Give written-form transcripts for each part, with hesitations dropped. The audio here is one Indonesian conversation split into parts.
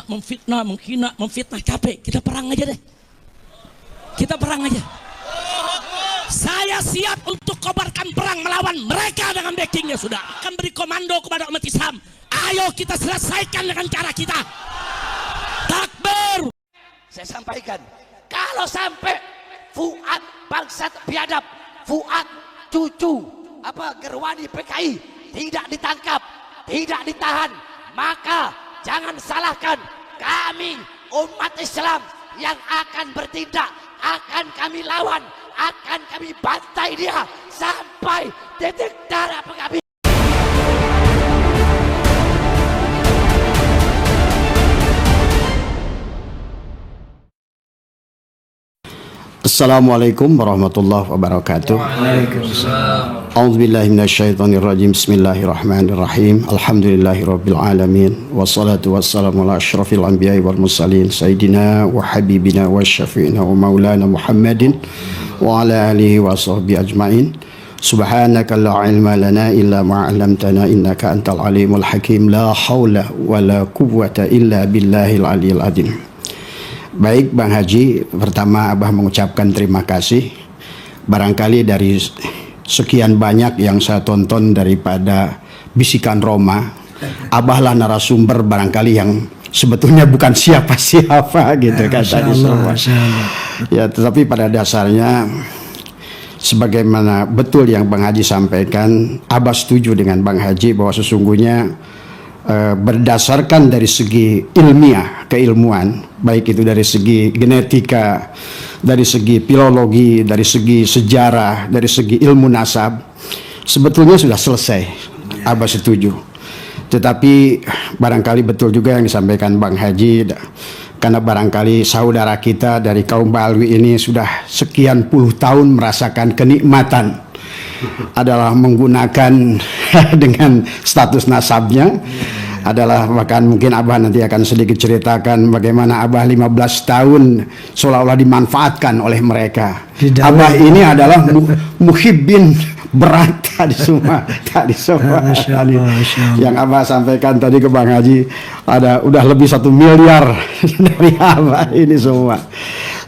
memfitnah, menghina, memfitnah, capek. Kita perang aja deh. Kita perang aja. Saya siap untuk kobarkan perang melawan mereka dengan backingnya sudah. Akan beri komando kepada umat Islam. Ayo kita selesaikan dengan cara kita. Takbir. Saya sampaikan, kalau sampai Fuad bangsat biadab, Fuad cucu Gerwani PKI tidak ditangkap, tidak ditahan, maka jangan salahkan kami umat Islam yang akan bertindak, akan kami lawan, akan kami bantai dia sampai titik darah penghabisan. Assalamualaikum warahmatullahi wabarakatuh. Waalaikumsalam. A'udzubillahi minasyaitonirrajim. Bismillahirrahmanirrahim. Alhamdulillahirabbil alamin. Wassalatu wassalamu ala asyrafil anbiya'i wal mursalin sayyidina wa habibina wa syafi'ina wa maulana Muhammadin wa ala alihi wa sahbihi ajmain. Subhanaka la ilma lana illa ma 'allamtana innaka antal alimul hakim. La haula wala quwwata illa billahil aliyil azim. Baik Bang Haji, pertama Abah mengucapkan terima kasih. Barangkali dari sekian banyak yang saya tonton daripada Bisikan Roma, Abahlah narasumber barangkali yang sebetulnya bukan siapa-siapa gitu kan tadi semua. Ya, tetapi pada dasarnya sebagaimana betul yang Bang Haji sampaikan, Abah setuju dengan Bang Haji bahwa sesungguhnya berdasarkan dari segi ilmiah, keilmuan, baik itu dari segi genetika, dari segi filologi, dari segi sejarah, dari segi ilmu nasab, sebetulnya sudah selesai. Abah setuju. Tetapi barangkali betul juga yang disampaikan Bang Haji, karena barangkali saudara kita dari kaum Ba'alwi ini sudah sekian puluh tahun merasakan kenikmatan adalah menggunakan dengan status nasabnya, adalah bahkan mungkin Abah nanti akan sedikit ceritakan bagaimana Abah 15 tahun seolah-olah dimanfaatkan oleh mereka. Abah ini adalah muhibbin berat tadi semua. Yang Abah sampaikan tadi ke Bang Haji, ada udah lebih 1 miliar dari Abah ini semua.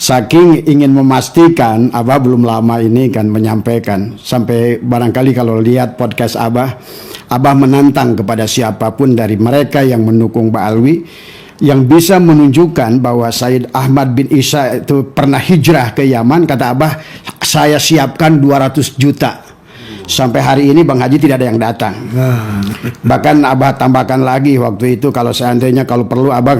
Saking ingin memastikan, Abah belum lama ini kan menyampaikan, sampai barangkali kalau lihat podcast Abah menantang kepada siapapun dari mereka yang mendukung Ba'alwi yang bisa menunjukkan bahwa Said Ahmad bin Isa itu pernah hijrah ke Yaman. Kata Abah, saya siapkan 200 juta. Sampai hari ini Bang Haji tidak ada yang datang. Bahkan Abah tambahkan lagi waktu itu, kalau seandainya kalau perlu Abah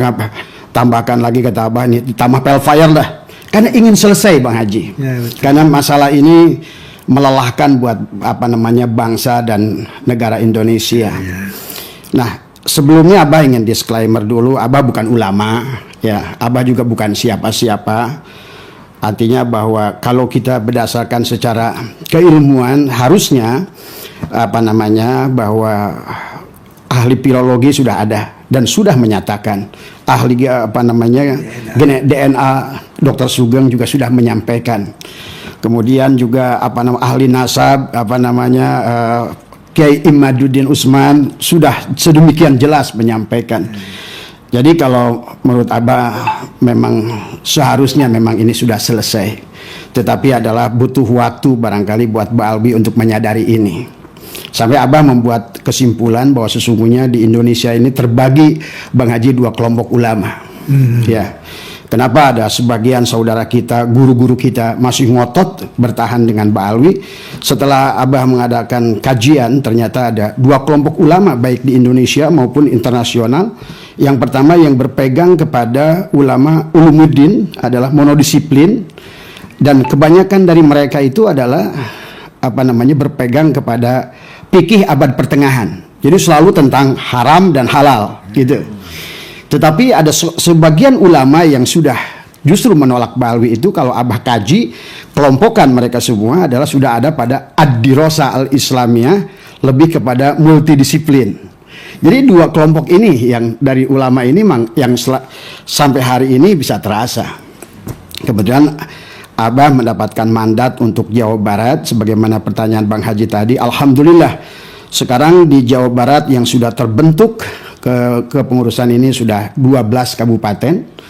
tambahkan lagi, kata Abah, ini tambah pelfire dah. Karena ingin selesai Bang Haji. Ya, karena masalah ini melelahkan buat bangsa dan negara Indonesia. Ya. Nah, sebelumnya Abah ingin disclaimer dulu, Abah bukan ulama, ya, Abah juga bukan siapa-siapa. Artinya bahwa kalau kita berdasarkan secara keilmuan, harusnya bahwa ahli filologi sudah ada dan sudah menyatakan, ahli DNA Dr. Sugeng juga sudah menyampaikan. Kemudian juga ahli nasab Kiai Imaduddin Usman sudah sedemikian jelas menyampaikan. Jadi kalau menurut Abah memang seharusnya memang ini sudah selesai. Tetapi adalah butuh waktu barangkali buat Ba'alwi untuk menyadari ini. Sampai Abah membuat kesimpulan bahwa sesungguhnya di Indonesia ini terbagi Bang Haji 2 kelompok ulama. Ya. Kenapa ada sebagian saudara kita, guru-guru kita masih ngotot bertahan dengan Ba'alwi? Setelah Abah mengadakan kajian, ternyata ada 2 kelompok ulama baik di Indonesia maupun internasional. Yang pertama yang berpegang kepada ulama ulumuddin adalah monodisiplin, dan kebanyakan dari mereka itu adalah berpegang kepada fikih abad pertengahan. Jadi selalu tentang haram dan halal gitu. Tetapi ada sebagian ulama yang sudah justru menolak Ba'alwi itu. Kalau Abah kaji, kelompokan mereka semua adalah sudah ada pada ad-dirasah al-islamiyah, lebih kepada multidisiplin. Jadi 2 kelompok ini yang dari ulama ini yang sampai hari ini bisa terasa. Kemudian Abah mendapatkan mandat untuk Jawa Barat, sebagaimana pertanyaan Bang Haji tadi. Alhamdulillah sekarang di Jawa Barat yang sudah terbentuk kepengurusan ini sudah 12 kabupaten.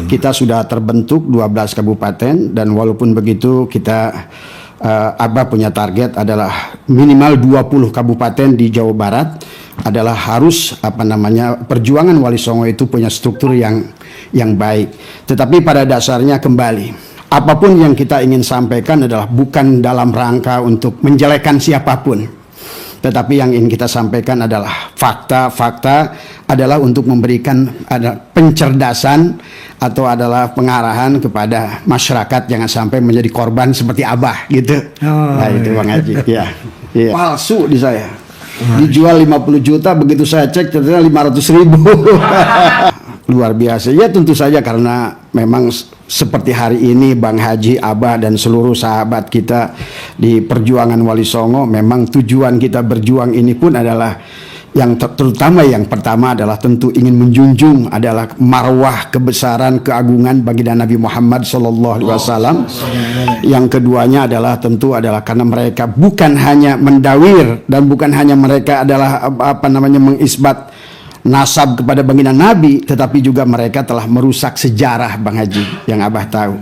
Kita sudah terbentuk 12 kabupaten, dan walaupun begitu kita Abah punya target adalah minimal 20 kabupaten di Jawa Barat adalah harus perjuangan Wali Songo itu punya struktur yang baik. Tetapi pada dasarnya kembali, apapun yang kita ingin sampaikan adalah bukan dalam rangka untuk menjelekkan siapapun, tetapi yang ingin kita sampaikan adalah fakta-fakta, adalah untuk memberikan pencerdasan atau adalah pengarahan kepada masyarakat jangan sampai menjadi korban seperti Abah gitu. Nah itu Bang Haji. Ya. Palsu di saya. Dijual 50 juta, begitu saya cek ternyata 500.000. Luar biasa. Ya tentu saja karena memang seperti hari ini Bang Haji, Abah dan seluruh sahabat kita di perjuangan Wali Songo, memang tujuan kita berjuang ini pun adalah yang terutama yang pertama adalah tentu ingin menjunjung adalah marwah kebesaran keagungan baginda Nabi Muhammad SAW. Yang keduanya adalah tentu adalah karena mereka bukan hanya mendawir dan bukan hanya mereka adalah mengisbat nasab kepada baginda Nabi, tetapi juga mereka telah merusak sejarah Bang Haji yang Abah tahu.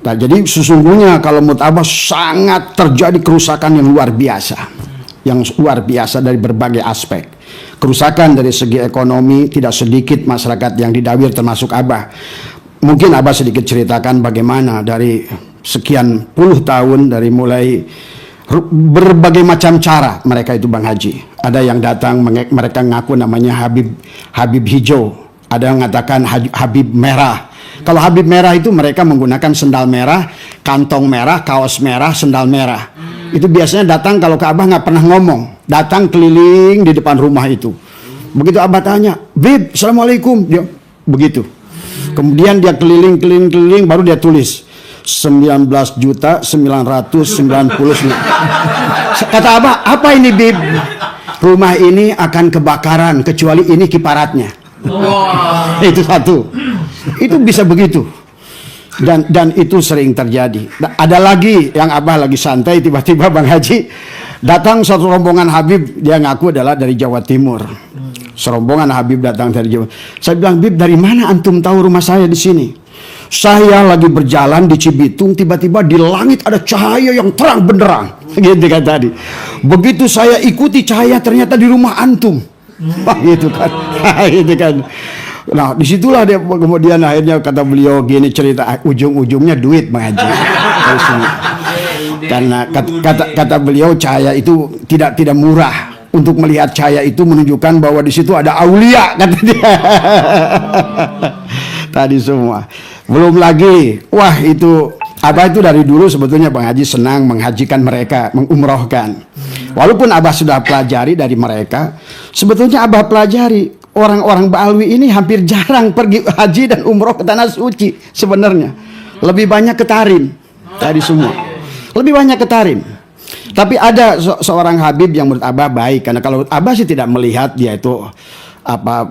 Nah, jadi sesungguhnya kalau menurut Abah sangat terjadi kerusakan yang luar biasa. Yang luar biasa dari berbagai aspek. Kerusakan dari segi ekonomi, tidak sedikit masyarakat yang didawir termasuk Abah. Mungkin Abah sedikit ceritakan bagaimana dari sekian puluh tahun, dari mulai berbagai macam cara mereka itu Bang Haji. Ada yang datang mereka ngaku namanya Habib hijau, ada yang mengatakan Habib merah. Kalau Habib merah itu mereka menggunakan sendal merah, kantong merah, kaos merah, sendal merah. Itu biasanya datang kalau ke Abah nggak pernah ngomong, datang keliling di depan rumah itu. Begitu Abah tanya, Bib, assalamualaikum, dia begitu. Kemudian dia keliling, baru dia tulis 19.990. Kata Abah, apa ini Bib? Rumah ini akan kebakaran kecuali ini kiparatnya. Itu satu. Itu bisa begitu. Dan itu sering terjadi. Ada lagi yang Abah lagi santai, tiba-tiba Bang Haji datang satu rombongan Habib, dia ngaku adalah dari Jawa Timur. Serombongan Habib datang dari Jawa. Saya bilang, Bib, dari mana antum tahu rumah saya di sini? Saya lagi berjalan di Cibitung, tiba-tiba di langit ada cahaya yang terang benderang. Gitu kan tadi. Begitu saya ikuti cahaya, ternyata di rumah antum. Wah, gitu kan. Gitu kan. Nah, disitulah dia kemudian akhirnya kata beliau gini cerita, ujung-ujungnya duit Bang Haji. Karena kata beliau cahaya itu tidak murah. Untuk melihat cahaya itu menunjukkan bahwa di situ ada aulia, kata dia. Tadi semua. Belum lagi, wah itu Abah itu dari dulu sebetulnya Bang Haji senang menghajikan mereka, mengumrohkan. Walaupun Abah sudah pelajari dari mereka, sebetulnya Abah pelajari orang-orang Ba'alwi ini hampir jarang pergi haji dan umroh ke tanah suci sebenarnya. Lebih banyak ke Tarim tadi semua. Lebih banyak ke Tarim. Tapi ada seorang Habib yang menurut Abah baik, karena kalau Abah sih tidak melihat dia itu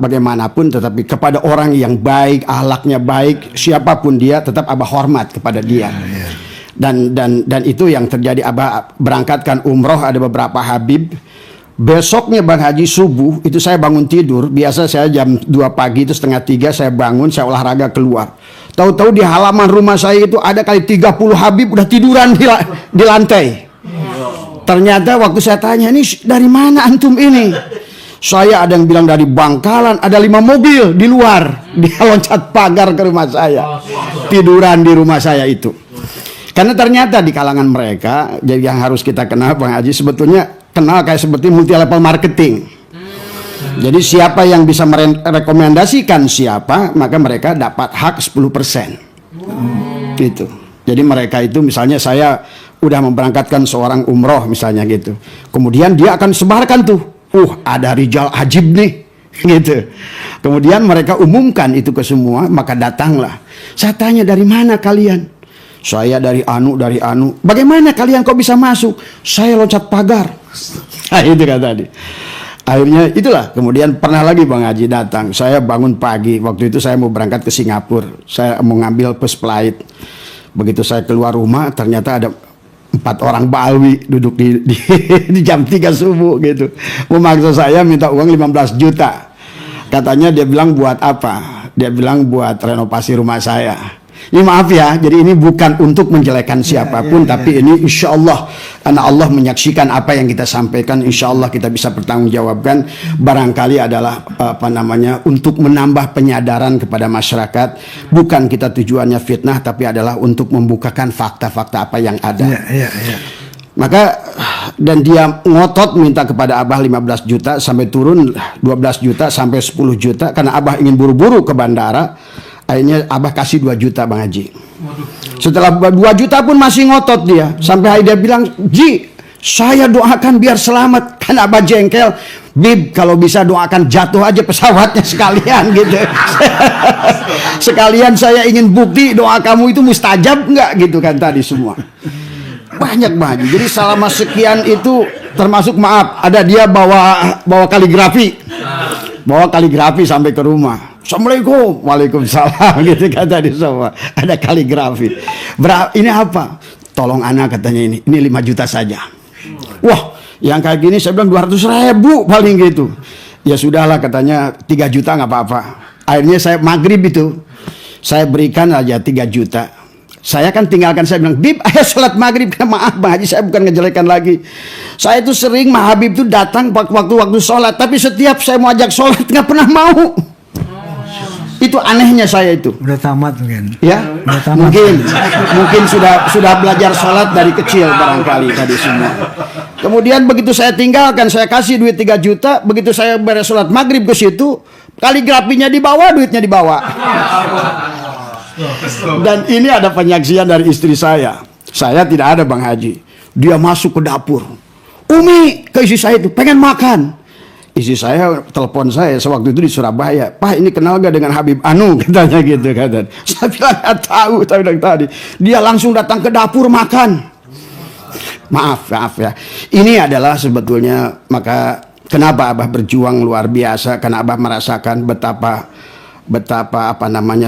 bagaimanapun, tetapi kepada orang yang baik, akhlaknya baik, siapapun dia tetap Abah hormat kepada dia. Dan itu yang terjadi. Abah berangkatkan umroh ada beberapa Habib. Besoknya Bang Haji subuh itu saya bangun tidur, biasa saya jam 2 pagi itu 2:30 saya bangun, saya olahraga keluar. Tahu-tahu di halaman rumah saya itu ada kali 30 Habib udah tiduran di lantai. Ternyata waktu saya tanya, ini dari mana antum ini? Saya ada yang bilang dari Bangkalan, ada 5 mobil di luar. Dia loncat pagar ke rumah saya, tiduran di rumah saya itu. Karena ternyata di kalangan mereka, jadi yang harus kita kenal Bang Haji sebetulnya kenal kayak seperti multi level marketing. Jadi siapa yang bisa merekomendasikan siapa, maka mereka dapat hak 10%. Gitu. Jadi mereka itu misalnya saya udah memberangkatkan seorang umroh misalnya gitu. Kemudian dia akan sebarkan tuh, ada Rijal Ajib nih. Gitu. Kemudian mereka umumkan itu ke semua, maka datanglah. Saya tanya, dari mana kalian? Saya dari anu. Bagaimana kalian kok bisa masuk? Saya loncat pagar. Nah, itu kan tadi. Akhirnya itulah. Kemudian pernah lagi Bang Haji datang. Saya bangun pagi. Waktu itu saya mau berangkat ke Singapura. Saya mau ngambil first flight. Begitu saya keluar rumah, ternyata ada 4 orang Ba'alwi duduk di jam 3 subuh gitu. Memaksa saya minta uang 15 juta. Katanya dia bilang buat apa? Dia bilang buat renovasi rumah saya. Ini maaf ya, jadi ini bukan untuk menjelekan siapapun, tapi ini insya Allah, karena Allah menyaksikan apa yang kita sampaikan, insya Allah kita bisa bertanggungjawabkan. Barangkali adalah untuk menambah penyadaran kepada masyarakat. Bukan kita tujuannya fitnah, tapi adalah untuk membukakan fakta-fakta apa yang ada. Maka dan dia ngotot minta kepada Abah 15 juta sampai turun 12 juta sampai 10 juta karena Abah ingin buru-buru ke bandara. Akhirnya Abah kasih 2 juta Bang Haji. Setelah 2 juta pun masih ngotot dia. Sampai dia bilang, Ji, saya doakan biar selamat. Kan Abah jengkel. Bib, kalau bisa doakan jatuh aja pesawatnya sekalian gitu. Sekalian saya ingin bukti doa kamu itu mustajab enggak gitu kan tadi semua. Banyak Bang Haji. Jadi selama sekian itu termasuk maaf. Ada dia bawa kaligrafi. Bawa kaligrafi sampai ke rumah. Assalamualaikum, waalaikumsalam gitu kata di semua. Ada kaligrafi. Ini apa? Tolong anak katanya ini 5 juta saja. Wah, yang kayak gini saya bilang 200.000 paling gitu. Ya sudahlah katanya 3 juta nggak apa-apa. Akhirnya saya maghrib itu saya berikan aja 3 juta. Saya kan tinggalkan, saya bilang, Bib, ayo sholat maghrib. Maaf Bang Haji, saya bukan ngejelekan lagi. Saya itu sering Mah Habib itu datang waktu sholat, tapi setiap saya mau ajak sholat nggak pernah mau. Itu anehnya saya itu. Udah tamat mungkin. Ya, tamat. mungkin sudah belajar sholat dari kecil barangkali tadi semua. Kemudian begitu saya tinggalkan, saya kasih duit 3 juta. Begitu saya beres sholat maghrib ke situ, kaligrafinya dibawa, duitnya dibawa. Dan ini ada penyaksian dari istri saya. Saya tidak ada Bang Haji. Dia masuk ke dapur. Umi, ke istri saya itu pengen makan. Istri saya telepon saya sewaktu itu di Surabaya. Pak, ini kenal gak dengan Habib Anu? Katanya gitu. Saya bilang gak tahu. Saya bilang tadi. Dia langsung datang ke dapur makan. Maaf ya. Ini adalah sebetulnya maka kenapa Abah berjuang luar biasa, karena Abah merasakan betapa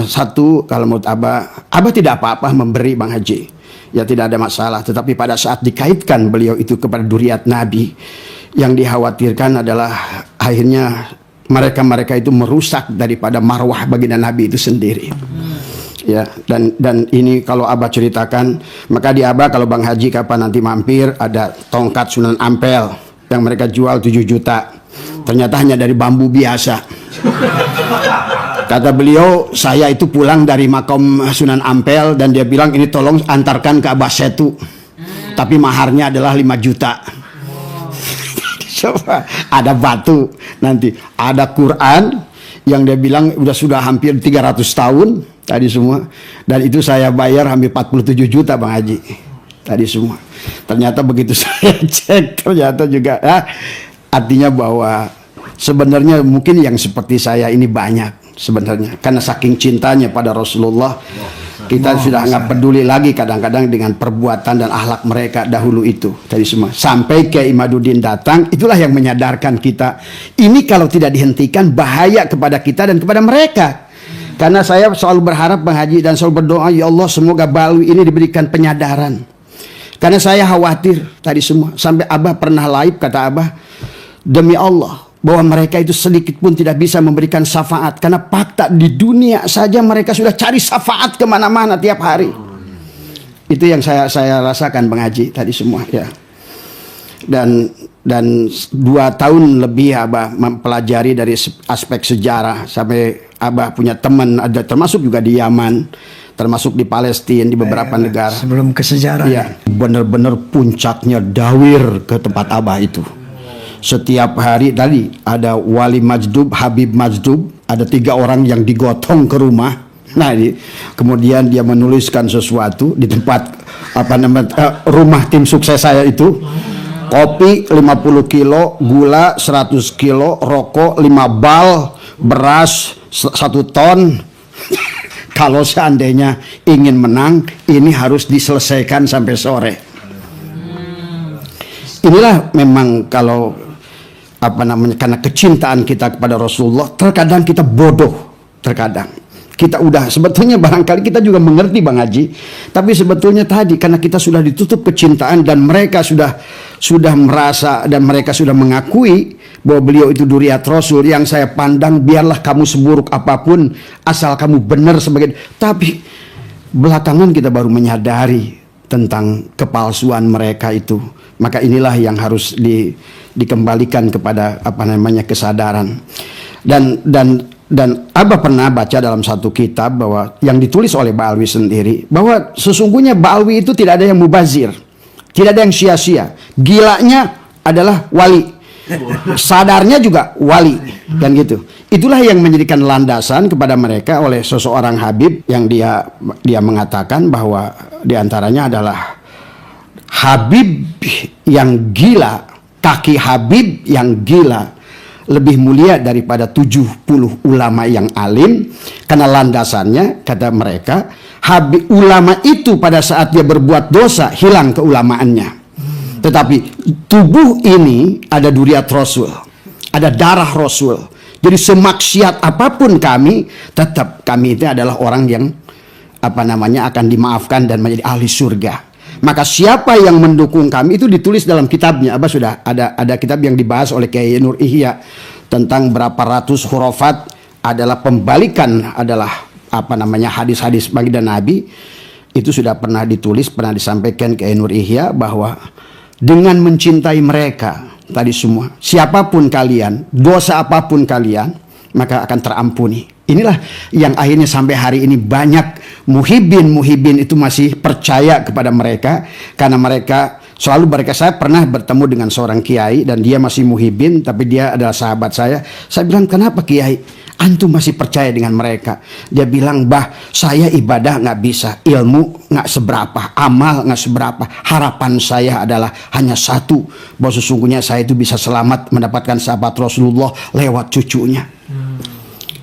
satu, kalau menurut Abah tidak apa-apa memberi Bang Haji. Ya tidak ada masalah. Tetapi pada saat dikaitkan beliau itu kepada duriat Nabi, yang dikhawatirkan adalah akhirnya mereka itu merusak daripada marwah baginda Nabi itu sendiri. Ya, dan ini kalau Abah ceritakan, maka di Abah kalau Bang Haji kapan nanti mampir, ada tongkat Sunan Ampel yang mereka jual 7 juta. Ternyata hanya dari bambu biasa. Kata beliau, saya itu pulang dari makam Sunan Ampel dan dia bilang ini tolong antarkan ke Abah Setu. Tapi maharnya adalah 5 juta. Coba, ada batu, nanti ada Quran yang dia bilang sudah hampir 300 tahun tadi semua, dan itu saya bayar hampir 47 juta Bang Haji tadi semua. Ternyata begitu saya cek, ternyata juga artinya bahwa sebenarnya mungkin yang seperti saya ini banyak sebenarnya, karena saking cintanya pada Rasulullah. Kita sudah nggak peduli lagi kadang-kadang dengan perbuatan dan akhlak mereka dahulu itu tadi semua. Sampai Kiai Imaduddin datang, itulah yang menyadarkan kita. Ini kalau tidak dihentikan bahaya kepada kita dan kepada mereka. Karena saya selalu berharap Bang Haji dan selalu berdoa, ya Allah semoga Balwi ini diberikan penyadaran. Karena saya khawatir tadi semua. Sampai Abah pernah live, kata Abah, demi Allah bahwa mereka itu sedikit pun tidak bisa memberikan syafaat, karena fakta di dunia saja mereka sudah cari syafaat kemana-mana tiap hari. Itu yang saya rasakan Bang Haji tadi semua ya. Dan 2 tahun lebih Abah mempelajari dari aspek sejarah, sampai Abah punya teman ada termasuk juga di Yaman, termasuk di Palestina, di beberapa negara. Sebelum ke sejarah ya, benar-benar puncaknya dawir ke tempat Abah itu. Setiap hari tadi ada Wali Majdub, Habib Majdub, ada 3 orang yang digotong ke rumah. Nah, kemudian dia menuliskan sesuatu di tempat rumah tim sukses saya itu. Kopi 50 kilo, gula 100 kilo, rokok 5 bal, beras 1 ton. Kalau seandainya ingin menang, ini harus diselesaikan sampai sore. Inilah memang kalau karena kecintaan kita kepada Rasulullah, terkadang kita bodoh, terkadang kita udah sebetulnya barangkali kita juga mengerti Bang Haji, tapi sebetulnya tadi karena kita sudah ditutup kecintaan dan mereka sudah merasa dan mereka sudah mengakui bahwa beliau itu duriat Rasul. Yang saya pandang, biarlah kamu seburuk apapun asal kamu benar sebagai. Tapi belakangan kita baru menyadari tentang kepalsuan mereka itu. Maka inilah yang harus dikembalikan kepada kesadaran. Dan Abah pernah baca dalam satu kitab bahwa yang ditulis oleh Ba'alwi sendiri, bahwa sesungguhnya Ba'alwi itu tidak ada yang mubazir, tidak ada yang sia-sia. Gilanya adalah wali, sadarnya juga wali, kan gitu. Itulah yang menjadikan landasan kepada mereka oleh seseorang Habib yang dia mengatakan bahwa diantaranya adalah Habib yang gila, kaki Habib yang gila lebih mulia daripada 70 ulama yang alim, karena landasannya kata mereka Habib ulama itu pada saat dia berbuat dosa hilang keulamaannya. Tetapi tubuh ini ada duriat Rasul, ada darah Rasul. Jadi semaksiat apapun kami, tetap kami itu adalah orang yang akan dimaafkan dan menjadi ahli surga. Maka siapa yang mendukung kami itu ditulis dalam kitabnya. Abah sudah ada kitab yang dibahas oleh Kiai Nur Ihya tentang berapa ratus hurufat adalah pembalikan adalah hadis-hadis baginda Nabi. Itu sudah pernah ditulis, pernah disampaikan Kiai Nur Ihya bahwa dengan mencintai mereka tadi semua, siapapun kalian, dosa apapun kalian, maka akan terampuni. Inilah yang akhirnya sampai hari ini banyak muhibin itu masih percaya kepada mereka, karena mereka selalu saya pernah bertemu dengan seorang kiai dan dia masih muhibin, tapi dia adalah sahabat saya. Saya bilang, kenapa kiai antum masih percaya dengan mereka? Dia bilang, bah, saya ibadah nggak bisa, ilmu nggak seberapa, amal nggak seberapa. Harapan saya adalah hanya satu, bahwa sesungguhnya saya itu bisa selamat mendapatkan sahabat Rasulullah lewat cucunya.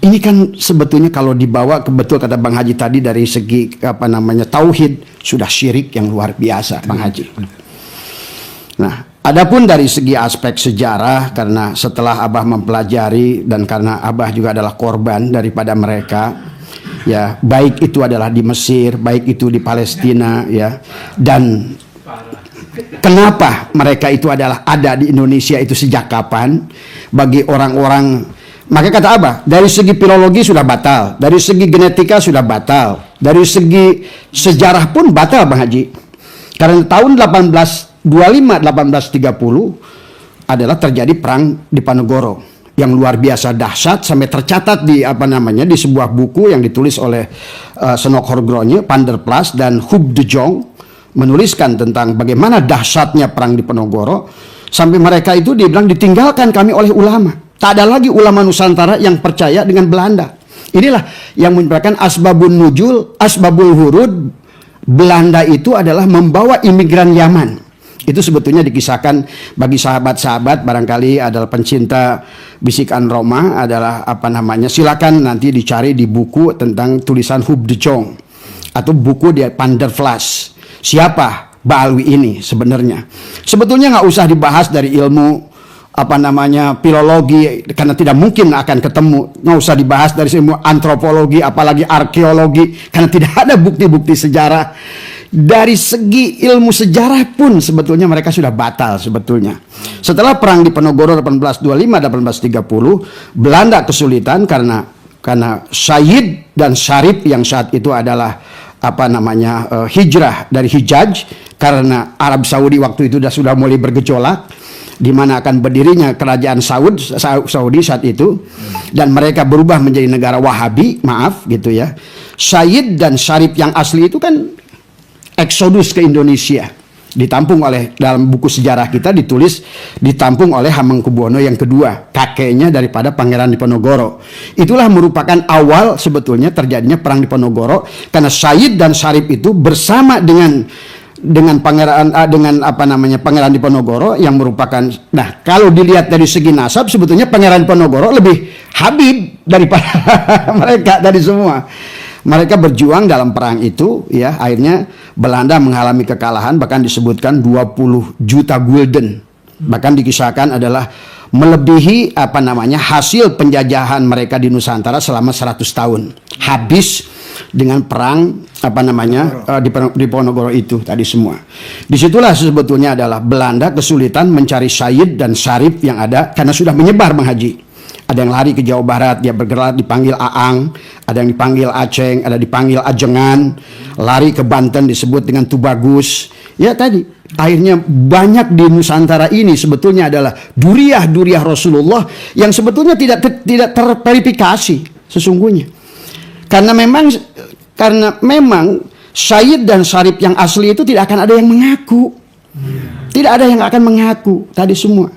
Ini kan sebetulnya kalau dibawa ke betul kata Bang Haji tadi dari segi tauhid sudah syirik yang luar biasa, Bang Haji. Nah, adapun dari segi aspek sejarah, karena setelah Abah mempelajari dan karena Abah juga adalah korban daripada mereka, ya, baik itu adalah di Mesir, baik itu di Palestina, ya, dan kenapa mereka itu adalah ada di Indonesia itu sejak kapan? Bagi orang-orang, maka kata Abah, dari segi filologi sudah batal, dari segi genetika sudah batal, dari segi sejarah pun batal, Bang Haji. Karena tahun 1830 adalah terjadi perang di Panegoro yang luar biasa dahsyat, sampai tercatat di di sebuah buku yang ditulis oleh Senok Horgronje, Van der Plas dan Huub de Jong, menuliskan tentang bagaimana dahsyatnya perang di Penogoro, sampai mereka itu dibilang ditinggalkan kami oleh ulama. Tak ada lagi ulama Nusantara yang percaya dengan Belanda. Inilah yang menyebabkan asbabun nujul, asbabul hurud. Belanda itu adalah membawa imigran Yaman. Itu sebetulnya dikisahkan bagi sahabat-sahabat barangkali adalah pencinta bisikan Roma, adalah silakan nanti dicari di buku tentang tulisan Huub de Jong atau buku di Van der Plas. Siapa Ba'alwi ini sebenarnya? Sebetulnya nggak usah dibahas dari ilmu filologi, karena tidak mungkin akan ketemu. Nggak usah dibahas dari semua antropologi, apalagi arkeologi, karena tidak ada bukti-bukti sejarah. Dari segi ilmu sejarah pun sebetulnya mereka sudah batal sebetulnya. Setelah perang di Penogoro 1825-1830, Belanda kesulitan karena Sayyid dan Syarif yang saat itu adalah hijrah dari Hijaz, karena Arab Saudi waktu itu sudah mulai bergejolak di mana akan berdirinya kerajaan Saudi saat itu, dan mereka berubah menjadi negara Wahabi, maaf gitu ya. Sayyid dan Syarif yang asli itu kan eksodus ke Indonesia, ditampung oleh, dalam buku sejarah kita ditampung oleh Hamengkubuwono yang kedua, kakeknya daripada Pangeran Diponegoro. Itulah merupakan awal sebetulnya terjadinya perang Diponegoro, karena Sayyid dan Syarif itu bersama dengan Pangeran Diponegoro yang merupakan, nah kalau dilihat dari segi nasab sebetulnya Pangeran Diponegoro lebih habib daripada mereka dari semua. Mereka berjuang dalam perang itu, ya, akhirnya Belanda mengalami kekalahan, bahkan disebutkan 20 juta gulden, bahkan dikisahkan adalah melebihi hasil penjajahan mereka di Nusantara selama 100 tahun, habis dengan perang di Ponorogo itu tadi semua. Disitulah sebetulnya adalah Belanda kesulitan mencari Sayyid dan Syarif yang ada karena sudah menyebar Bang Haji. Ada yang lari ke Jawa Barat, dia bergerak dipanggil Aang, ada yang dipanggil Aceng, ada dipanggil Ajengan, lari ke Banten disebut dengan Tubagus. Ya tadi, akhirnya banyak di Nusantara ini sebetulnya adalah duriah-duriah Rasulullah yang sebetulnya tidak terverifikasi sesungguhnya. Karena memang Sayyid dan Syarif yang asli itu tidak akan ada yang mengaku. Tidak ada yang akan mengaku tadi semua.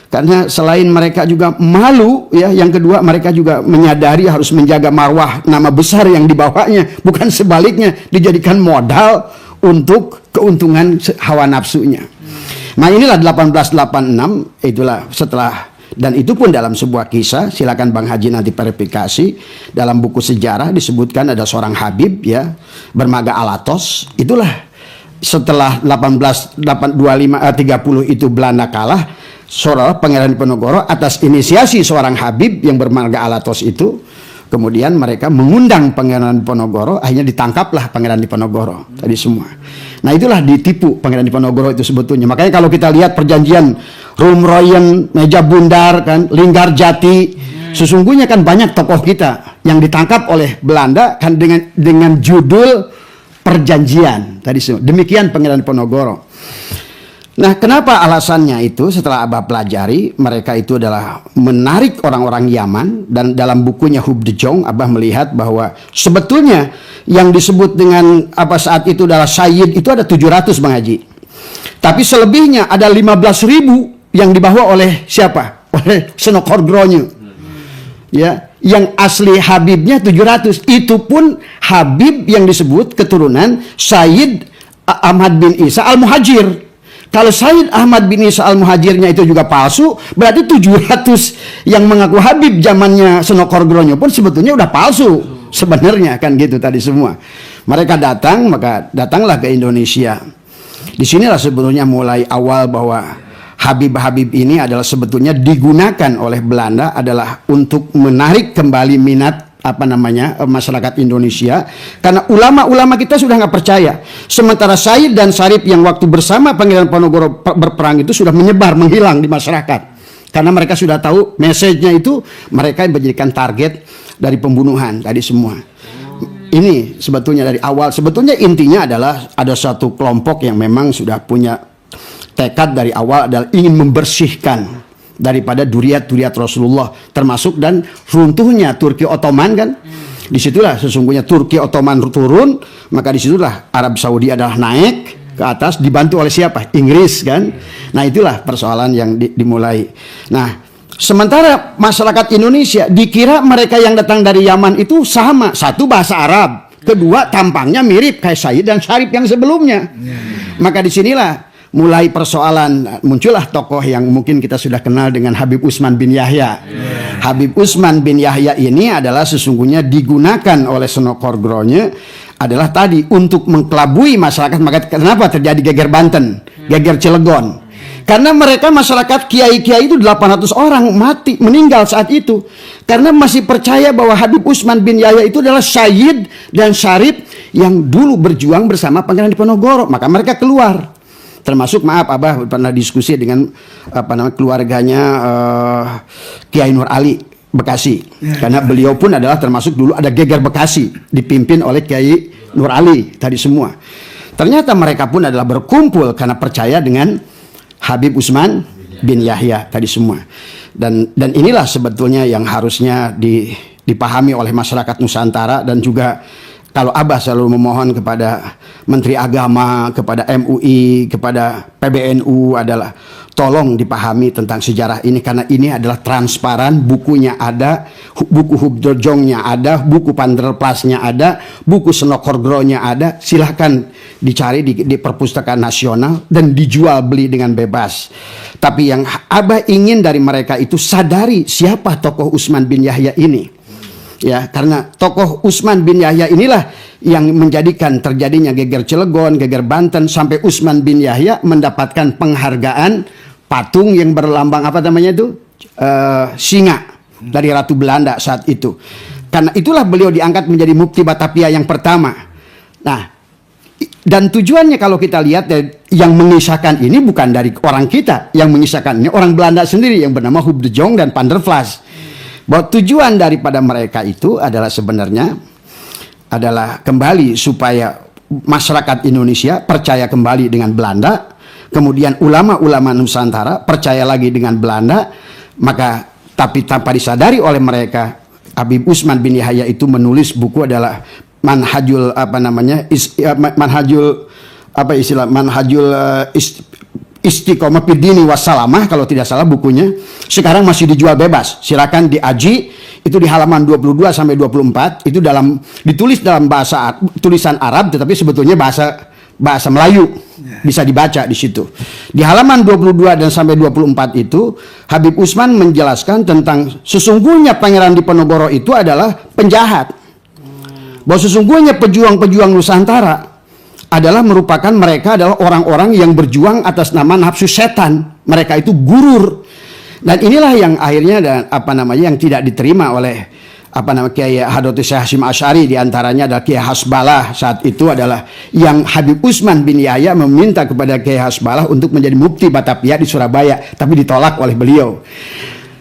Karena selain mereka juga malu ya, yang kedua mereka juga menyadari harus menjaga marwah nama besar yang dibawanya, bukan sebaliknya dijadikan modal untuk keuntungan hawa nafsunya. Nah inilah 1886, itulah setelah, dan itu pun dalam sebuah kisah, silakan Bang Haji nanti verifikasi, dalam buku sejarah disebutkan ada seorang Habib ya bermaga Alatos. Itulah setelah 1830 itu Belanda kalah, seorang Pangeran Diponegoro atas inisiasi seorang Habib yang bermarga Alatos itu, kemudian mereka mengundang Pangeran Diponegoro, akhirnya ditangkaplah Pangeran Diponegoro tadi semua. Nah itulah ditipu Pangeran Diponegoro itu sebetulnya. Makanya kalau kita lihat perjanjian Rumroyen, Meja Bundar, kan, Linggarjati, sesungguhnya kan banyak tokoh kita yang ditangkap oleh Belanda kan dengan judul perjanjian tadi semua. Demikian Pangeran Diponegoro. Nah, kenapa alasannya itu? Setelah Abah pelajari, mereka itu adalah menarik orang-orang Yaman, dan dalam bukunya Hub de Jong, Abah melihat bahwa sebetulnya yang disebut dengan apa saat itu adalah Sayyid itu ada 700 Bang Haji. Tapi selebihnya ada 15.000 yang dibawa oleh siapa? Oleh Senokorgronya. Ya, yang asli Habibnya 700. Itu pun Habib yang disebut keturunan Sayyid Ahmad bin Isa Al-Muhajir. Kalau Sayyid Ahmad bin Isa Al-Muhajirnya itu juga palsu, berarti 700 yang mengaku Habib zamannya Senokorgronya pun sebetulnya udah palsu sebenarnya, kan gitu tadi semua. Mereka datang, maka datanglah ke Indonesia. Disinilah sebetulnya mulai awal bahwa Habib-Habib ini adalah sebetulnya digunakan oleh Belanda adalah untuk menarik kembali minat masyarakat Indonesia, karena ulama-ulama kita sudah nggak percaya. Sementara Sayyid dan Syarif yang waktu bersama Pangeran Diponegoro berperang itu sudah menyebar, menghilang di masyarakat, karena mereka sudah tahu message-nya itu mereka yang menjadikan target dari pembunuhan tadi semua. Ini sebetulnya dari awal, sebetulnya intinya adalah ada satu kelompok yang memang sudah punya tekad dari awal adalah ingin membersihkan daripada duriat-duriat Rasulullah, termasuk dan runtuhnya Turki Ottoman kan. Disitulah sesungguhnya Turki Ottoman turun, maka disitulah Arab Saudi adalah naik ke atas dibantu oleh siapa? Inggris kan. Nah itulah persoalan yang dimulai. Nah sementara masyarakat Indonesia dikira mereka yang datang dari Yaman itu sama, satu bahasa Arab, kedua tampangnya mirip kayak Sayyid dan Syarif yang sebelumnya. Maka disinilah mulai persoalan, muncullah tokoh yang mungkin kita sudah kenal dengan Habib Utsman bin Yahya. Habib Utsman bin Yahya ini adalah sesungguhnya digunakan oleh Senokorgronya adalah tadi untuk mengkelabui masyarakat. Maka kenapa terjadi geger Banten, geger Cilegon? Karena mereka masyarakat kiai-kiai itu 800 orang mati, meninggal saat itu. Karena masih percaya bahwa Habib Utsman bin Yahya itu adalah Sayyid dan Syarif yang dulu berjuang bersama Pangeran Diponegoro. Maka mereka keluar. Termasuk Abah pernah diskusi dengan keluarganya Kiai Nur Ali Bekasi, karena beliau pun adalah termasuk dulu ada geger Bekasi dipimpin oleh Kiai Nur Ali tadi semua. Ternyata mereka pun adalah berkumpul karena percaya dengan Habib Utsman bin Yahya tadi semua. Dan inilah sebetulnya yang harusnya dipahami oleh masyarakat Nusantara, dan juga kalau Abah selalu memohon kepada Menteri Agama, kepada MUI, kepada PBNU adalah tolong dipahami tentang sejarah ini, karena ini adalah transparan, bukunya ada, buku Hubdojongnya ada, buku Panderplasnya ada, buku Senokorgronya ada, silahkan dicari di Perpustakaan Nasional dan dijual beli dengan bebas. Tapi yang Abah ingin dari mereka itu sadari siapa tokoh Utsman bin Yahya ini. Ya, karena tokoh Utsman bin Yahya inilah yang menjadikan terjadinya geger Cilegon, geger Banten, sampai Utsman bin Yahya mendapatkan penghargaan patung yang berlambang singa dari Ratu Belanda saat itu. Karena itulah beliau diangkat menjadi Mufti Batavia yang pertama. Nah, dan tujuannya kalau kita lihat yang mengisahkan ini bukan dari orang kita, yang mengisahkan ini orang Belanda sendiri yang bernama Huub de Jong dan Van der Vlas. Bahwa tujuan daripada mereka itu adalah sebenarnya adalah kembali supaya masyarakat Indonesia percaya kembali dengan Belanda, kemudian ulama-ulama Nusantara percaya lagi dengan Belanda, maka tapi tanpa disadari oleh mereka, Habib Utsman bin Yahya itu menulis buku adalah Manhajul Istiqomah Fiddini Wassalamah, kalau tidak salah bukunya. Sekarang masih dijual bebas. Silakan diaji. Itu di halaman 22 sampai 24. Itu ditulis dalam bahasa tulisan Arab, tetapi sebetulnya bahasa Melayu. Bisa dibaca di situ. Di halaman 22 dan sampai 24 itu Habib Utsman menjelaskan tentang sesungguhnya Pangeran Diponegoro itu adalah penjahat. Bahwa sesungguhnya pejuang-pejuang Nusantara adalah merupakan mereka adalah orang-orang yang berjuang atas nama nafsu setan. Mereka itu gurur. Dan inilah yang akhirnya yang tidak diterima oleh Kiai Hadratus Syekh Hasyim Asy'ari, diantaranya adalah Kiai Hasbalah. Saat itu adalah yang Habib Utsman bin Yahya meminta kepada Kiai Hasbalah untuk menjadi mufti Batavia di Surabaya, tapi ditolak oleh beliau.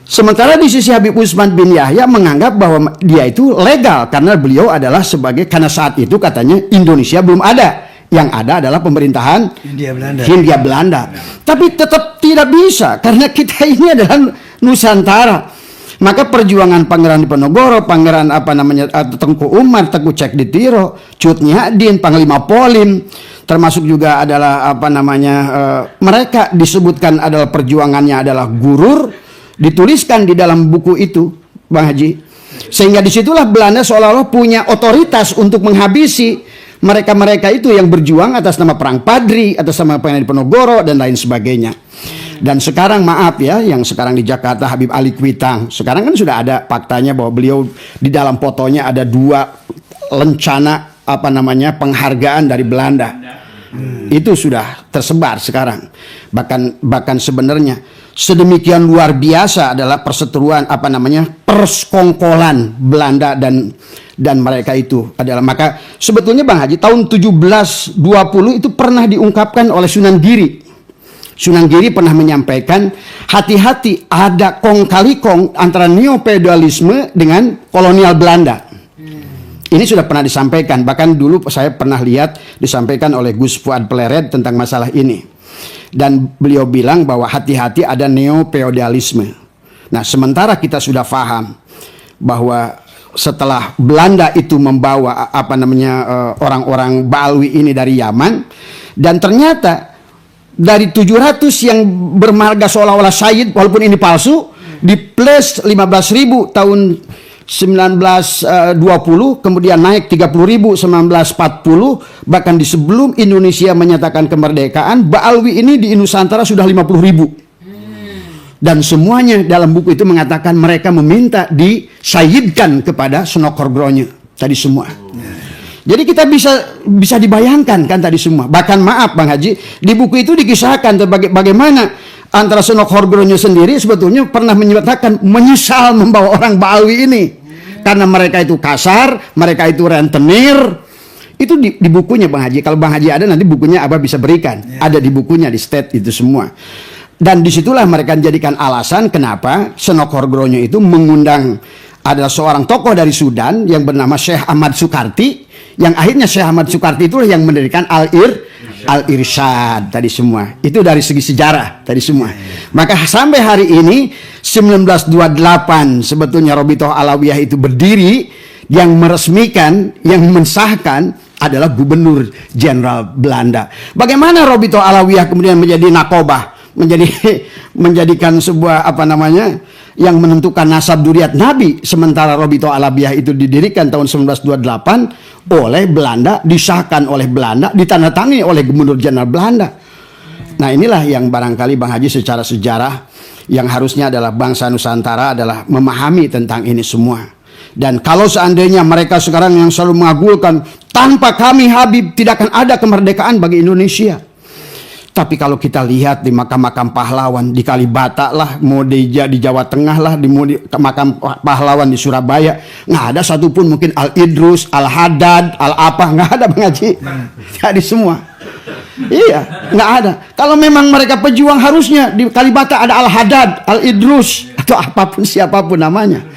Sementara di sisi Habib Utsman bin Yahya menganggap bahwa dia itu legal karena beliau adalah karena saat itu katanya Indonesia belum ada, yang ada adalah pemerintahan Hindia Belanda. Tapi tetap tidak bisa karena kita ini adalah Nusantara. Maka perjuangan Pangeran Diponegoro, Pangeran Tengku Umar, Tengku Cekditiro, Cut Nyak-Dien, Panglima Polim, termasuk juga adalah mereka disebutkan adalah perjuangannya adalah gurur. Dituliskan di dalam buku itu, Bang Haji, sehingga disitulah Belanda seolah-olah punya otoritas untuk menghabisi mereka-mereka itu yang berjuang atas nama Perang Padri, atas nama Pangeran Diponegoro dan lain sebagainya. Dan sekarang maaf ya, yang sekarang di Jakarta Habib Ali Kuitang, sekarang kan sudah ada faktanya bahwa beliau di dalam fotonya ada 2 lencana penghargaan dari Belanda. Itu sudah tersebar sekarang. Bahkan sebenarnya sedemikian luar biasa adalah perseteruan persekongkolan Belanda dan mereka itu adalah, maka sebetulnya Bang Haji tahun 1720 itu pernah diungkapkan oleh Sunan Giri. Sunan Giri pernah menyampaikan, hati-hati ada kong kali kong antara neofeudalisme dengan kolonial Belanda. Ini sudah pernah disampaikan, bahkan dulu saya pernah lihat disampaikan oleh Gus Fuad Pleret tentang masalah ini. Dan beliau bilang bahwa hati-hati ada neofeudalisme. Nah, sementara kita sudah paham bahwa setelah Belanda itu membawa orang-orang Baalwi ini dari Yaman, dan ternyata dari 700 yang bermarga seolah-olah Sayyid, walaupun ini palsu, di plus 15.000 tahun 1920, kemudian naik 30.000 1940, bahkan di sebelum Indonesia menyatakan kemerdekaan, Baalwi ini di Nusantara sudah 50.000. Dan semuanya dalam buku itu mengatakan mereka meminta disayidkan kepada Senokhorgronyo tadi semua. Jadi kita bisa dibayangkan kan tadi semua. Bahkan maaf Bang Haji, di buku itu dikisahkan bagaimana antara Senokhorgronyo sendiri sebetulnya pernah menyatakan menyesal membawa orang Baalwi ini karena mereka itu kasar, mereka itu rentenir. Itu di bukunya Bang Haji. Kalau Bang Haji ada nanti bukunya Abah bisa berikan. Ada di bukunya, di state itu semua. Dan disitulah mereka jadikan alasan kenapa Senokhorgronyo itu mengundang adalah seorang tokoh dari Sudan yang bernama Syekh Ahmad Sukarti, yang akhirnya Syekh Ahmad Sukarti itu yang mendirikan Al-Irsyad tadi semua. Itu dari segi sejarah tadi semua. Maka sampai hari ini 1928 sebetulnya Robitoh Alawiyah itu berdiri, yang meresmikan, yang mensahkan adalah Gubernur Jenderal Belanda. Bagaimana Robitoh Alawiyah kemudian menjadi nakobah, menjadikan sebuah yang menentukan nasab duriat Nabi, sementara Robitoh Alawiyah itu didirikan tahun 1928 oleh Belanda, disahkan oleh Belanda, ditandatangani oleh Gubernur Jenderal Belanda. Nah, inilah yang barangkali Bang Haji secara sejarah yang harusnya adalah bangsa Nusantara adalah memahami tentang ini semua. Dan kalau seandainya mereka sekarang yang selalu mengagulkan tanpa kami Habib tidak akan ada kemerdekaan bagi Indonesia. Tapi kalau kita lihat di makam-makam pahlawan di Kalibata lah, mau di Jawa Tengah lah, di makam pahlawan di Surabaya, nggak ada satupun mungkin Al-Idrus, Al-Haddad, Al-apa, nggak ada Bang Haji. Jadi semua. Iya, nggak ada. Kalau memang mereka pejuang harusnya di Kalibata ada Al-Haddad, Al-Idrus, atau apapun siapapun namanya.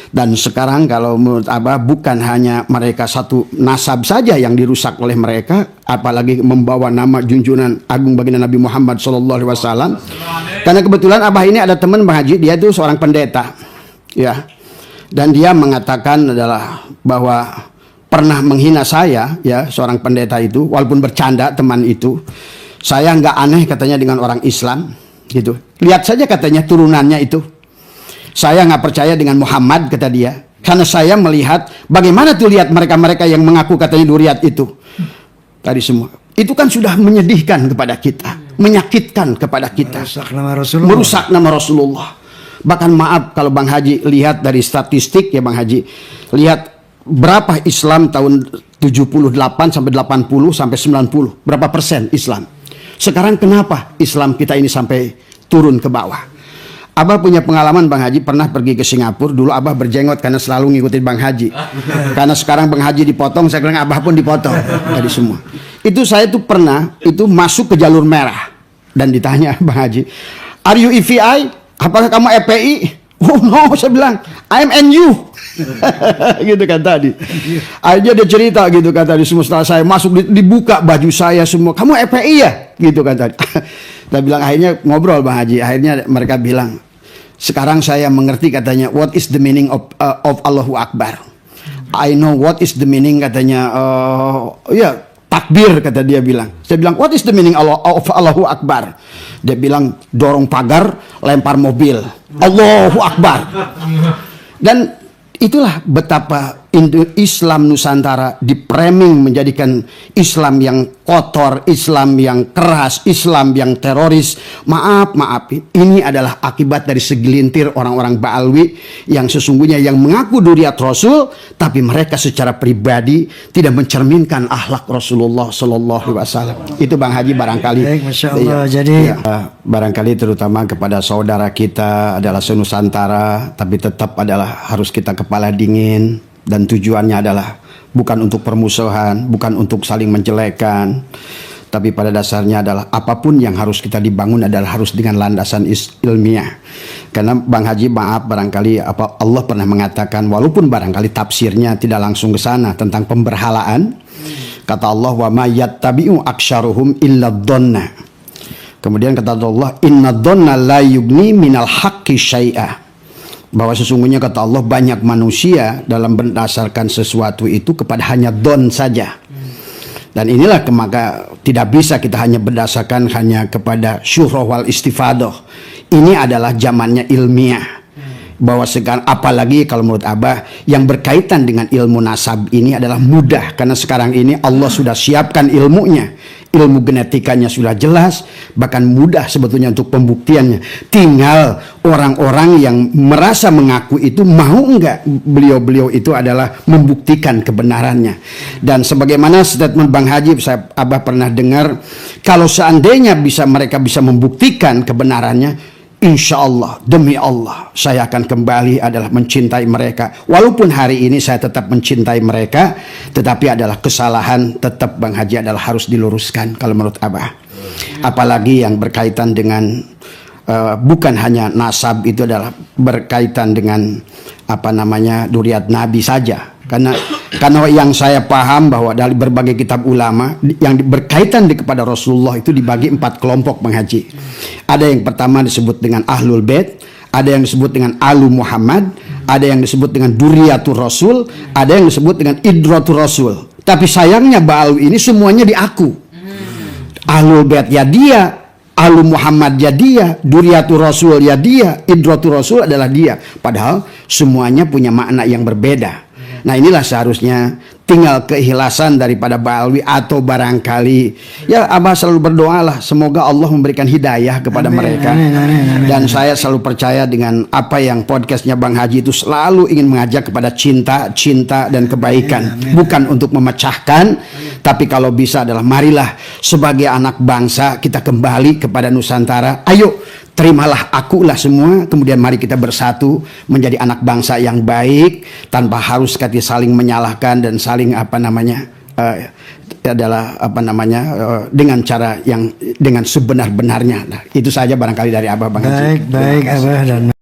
Dan sekarang kalau menurut Abah bukan hanya mereka satu nasab saja yang dirusak oleh mereka, apalagi membawa nama junjungan agung baginda Nabi Muhammad SAW. Karena kebetulan Abah ini ada teman Bang Haji, dia itu seorang pendeta, ya, dan dia mengatakan adalah bahwa pernah menghina saya, ya, seorang pendeta itu, walaupun bercanda teman itu. Saya nggak aneh katanya dengan orang Islam, gitu. Lihat saja katanya turunannya itu. Saya nggak percaya dengan Muhammad, kata dia, karena saya melihat bagaimana tuh lihat mereka-mereka yang mengaku katanya duriat itu. Tadi semua itu kan sudah menyedihkan kepada kita, menyakitkan kepada kita, merusak nama Rasulullah. Bahkan maaf kalau Bang Haji lihat dari statistik, ya Bang Haji, lihat berapa Islam tahun 78 sampai 80 sampai 90, berapa persen Islam. Sekarang kenapa Islam kita ini sampai turun ke bawah? Abah punya pengalaman Bang Haji, pernah pergi ke Singapura. Dulu Abah berjenggot karena selalu ngikutin Bang Haji. Karena sekarang Bang Haji dipotong, saya bilang Abah pun dipotong. Tadi semua. Itu saya tuh pernah itu masuk ke jalur merah dan ditanya Bang Haji, "Are you EVI? Apakah kamu EPI?" "Oh no," saya bilang, "I'm NU." Gitu kan tadi. Akhirnya dia cerita gitu kan tadi, semua setelah saya masuk dibuka baju saya semua, "Kamu EPI ya?" Gitu kan tadi. Saya bilang, akhirnya ngobrol Bang Haji, akhirnya mereka bilang, "Sekarang saya mengerti," katanya, "what is the meaning of Allahu Akbar. I know what is the meaning," katanya, ya takbir, kata dia bilang. Saya bilang, "What is the meaning of Allahu Akbar?" Dia bilang, "Dorong pagar, lempar mobil. Allahu Akbar." Dan itulah betapa Islam Nusantara dipraming menjadikan Islam yang kotor, Islam yang keras, Islam yang teroris. Maaf, ini adalah akibat dari segelintir orang-orang Ba'alwi yang sesungguhnya yang mengaku duriat Rasul, tapi mereka secara pribadi tidak mencerminkan akhlak Rasulullah Sallallahu Alaihi Wasallam. Itu Bang Haji barangkali. Baik, Masya Allah. Ya, Jadi barangkali terutama kepada saudara kita adalah senusantara, tapi tetap adalah harus kita kepala dingin. Dan tujuannya adalah bukan untuk permusuhan, bukan untuk saling menjelekkan, tapi pada dasarnya adalah apapun yang harus kita dibangun adalah harus dengan landasan ilmiah. Karena Bang Haji, maaf, barangkali Allah pernah mengatakan, walaupun barangkali tafsirnya tidak langsung ke sana tentang pemberhalaan, kata Allah, "Wa ma yattabi'u aktsaruhum illa dhonna." Kemudian kata Allah, "Inna dhonna la yugni minal haqqi syai'a." Bahwa sesungguhnya kata Allah banyak manusia dalam berdasarkan sesuatu itu kepada hanya don saja. Dan inilah maka tidak bisa kita hanya berdasarkan hanya kepada syuhrah wal istifadah. Ini adalah zamannya ilmiah. Bahwa sekarang apalagi kalau menurut Abah yang berkaitan dengan ilmu nasab ini adalah mudah, karena sekarang ini Allah sudah siapkan ilmunya. Ilmu genetikanya sudah jelas, bahkan mudah sebetulnya untuk pembuktiannya. Tinggal orang-orang yang merasa mengaku itu mau enggak beliau-beliau itu adalah membuktikan kebenarannya. Dan sebagaimana statement Bang Haji, Abah pernah dengar, kalau seandainya mereka bisa membuktikan kebenarannya, insya Allah, demi Allah, saya akan kembali adalah mencintai mereka. Walaupun hari ini saya tetap mencintai mereka, tetapi adalah kesalahan tetap Bang Haji adalah harus diluruskan kalau menurut Abah. Apalagi yang berkaitan dengan bukan hanya nasab, itu adalah berkaitan dengan duriat Nabi saja. Karena yang saya paham bahwa dari berbagai kitab ulama yang berkaitan kepada Rasulullah itu dibagi 4 kelompok, Bang Haji. Ada yang pertama disebut dengan Ahlul Bait, ada yang disebut dengan Alu Muhammad, ada yang disebut dengan Duriyatul Rasul, ada yang disebut dengan Idratul Rasul. Tapi sayangnya Ba'alwi ini semuanya diaku. Ahlul Bait ya dia, Alu Muhammad ya dia, Duriyatul Rasul ya dia, Idratul Rasul adalah dia. Padahal semuanya punya makna yang berbeda. Nah inilah seharusnya tinggal keikhlasan daripada Balwi atau barangkali ya Abah selalu berdoalah semoga Allah memberikan hidayah kepada mereka. Dan saya selalu percaya dengan apa yang podcastnya Bang Haji itu selalu ingin mengajak kepada cinta dan kebaikan, bukan untuk memecahkan, tapi kalau bisa adalah marilah sebagai anak bangsa kita kembali kepada Nusantara. Ayo terimalah akulah semua, kemudian mari kita bersatu menjadi anak bangsa yang baik tanpa harus saling menyalahkan dan saling dengan cara yang dengan sebenar-benarnya. Nah, itu saja barangkali dari Abah Bang Haji. Baik Abah dan